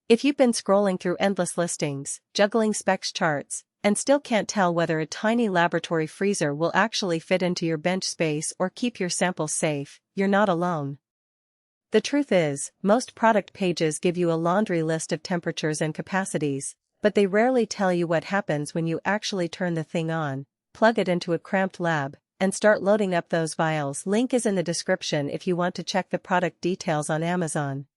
If you've been scrolling through endless listings, juggling specs charts, and still can't tell whether a tiny laboratory freezer will actually fit into your bench space or keep your samples safe, you're not alone. The truth is, most product pages give you a laundry list of temperatures and capacities, but they rarely tell you what happens when you actually turn the thing on, plug it into a cramped lab, and start loading up those vials. Link is in the description if you want to check the product details on Amazon.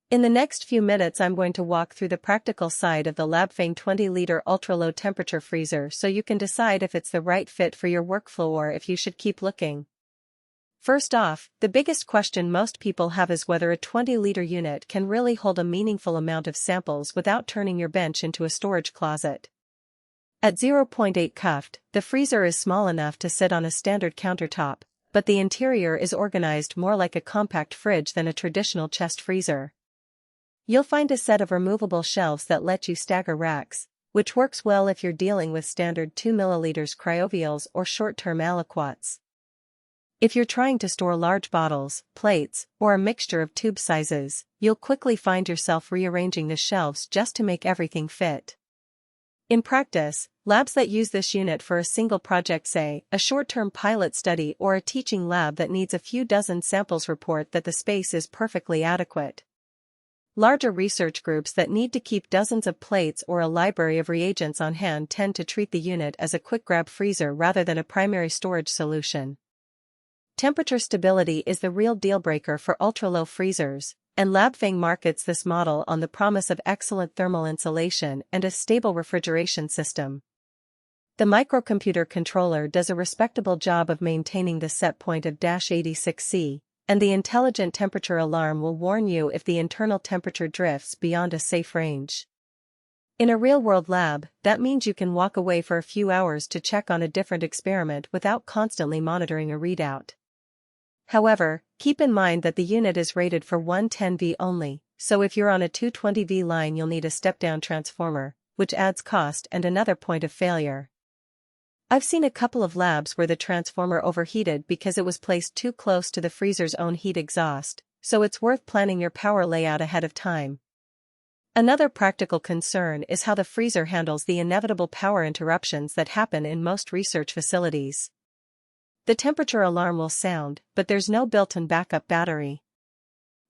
In the next few minutes I'm going to walk through the practical side of the LABFENG 20L ultra-low temperature freezer so you can decide if it's the right fit for your workflow or if you should keep looking. First off, the biggest question most people have is whether a 20-liter unit can really hold a meaningful amount of samples without turning your bench into a storage closet. At 0.8 Cu.Ft, the freezer is small enough to sit on a standard countertop, but the interior is organized more like a compact fridge than a traditional chest freezer. You'll find a set of removable shelves that let you stagger racks, which works well if you're dealing with standard 2 ml cryovials or short-term aliquots. If you're trying to store large bottles, plates, or a mixture of tube sizes, you'll quickly find yourself rearranging the shelves just to make everything fit. In practice, labs that use this unit for a single project, say, a short-term pilot study or a teaching lab that needs a few dozen samples, report that the space is perfectly adequate. Larger research groups that need to keep dozens of plates or a library of reagents on hand tend to treat the unit as a quick-grab freezer rather than a primary storage solution. Temperature stability is the real deal-breaker for ultra-low freezers, and LABFENG markets this model on the promise of excellent thermal insulation and a stable refrigeration system. The microcomputer controller does a respectable job of maintaining the set point of -86°C, and the intelligent temperature alarm will warn you if the internal temperature drifts beyond a safe range. In a real-world lab, that means you can walk away for a few hours to check on a different experiment without constantly monitoring a readout. However, keep in mind that the unit is rated for 110V only, so if you're on a 220V line you'll need a step-down transformer, which adds cost and another point of failure. I've seen a couple of labs where the transformer overheated because it was placed too close to the freezer's own heat exhaust, so it's worth planning your power layout ahead of time. Another practical concern is how the freezer handles the inevitable power interruptions that happen in most research facilities. The temperature alarm will sound, but there's no built-in backup battery.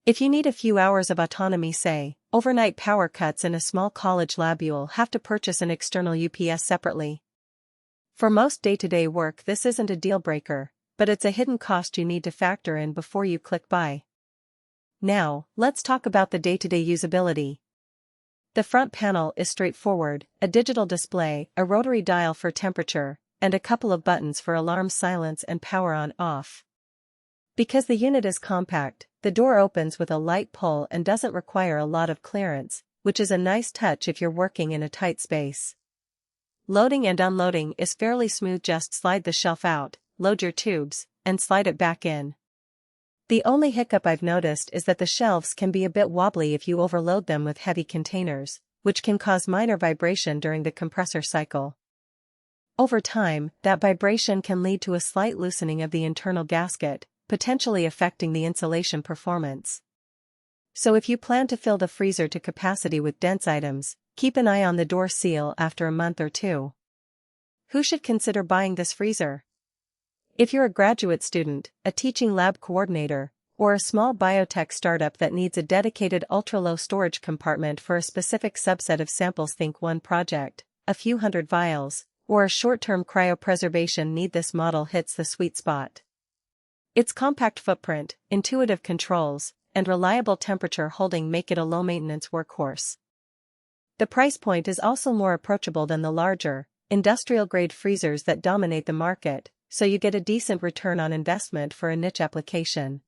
If you need a few hours of autonomy, say, overnight power cuts in a small college lab, you'll have to purchase an external UPS separately. For most day-to-day work this isn't a deal-breaker, but it's a hidden cost you need to factor in before you click buy. Now, let's talk about the day-to-day usability. The front panel is straightforward: a digital display, a rotary dial for temperature, and a couple of buttons for alarm silence and power on/off. Because the unit is compact, the door opens with a light pull and doesn't require a lot of clearance, which is a nice touch if you're working in a tight space. Loading and unloading is fairly smooth. Just slide the shelf out, load your tubes, and slide it back in. The only hiccup I've noticed is that the shelves can be a bit wobbly if you overload them with heavy containers, which can cause minor vibration during the compressor cycle. Over time, that vibration can lead to a slight loosening of the internal gasket, potentially affecting the insulation performance. So if you plan to fill the freezer to capacity with dense items, keep an eye on the door seal after a month or two. Who should consider buying this freezer? If you're a graduate student, a teaching lab coordinator, or a small biotech startup that needs a dedicated ultra-low storage compartment for a specific subset of samples, think one project, a few hundred vials, or a short-term cryopreservation need, this model hits the sweet spot. Its compact footprint, intuitive controls, and reliable temperature holding make it a low-maintenance workhorse. The price point is also more approachable than the larger, industrial-grade freezers that dominate the market, so you get a decent return on investment for a niche application.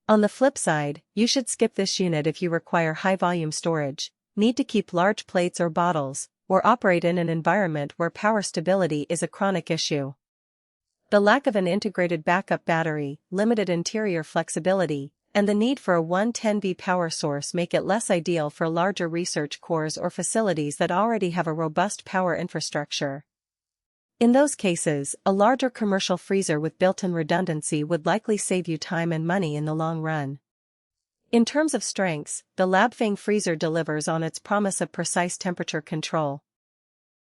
On the flip side, you should skip this unit if you require high-volume storage, need to keep large plates or bottles, or operate in an environment where power stability is a chronic issue. The lack of an integrated backup battery, limited interior flexibility, and the need for a 110V power source make it less ideal for larger research cores or facilities that already have a robust power infrastructure. In those cases, a larger commercial freezer with built-in redundancy would likely save you time and money in the long run. In terms of strengths, the LABFENG freezer delivers on its promise of precise temperature control.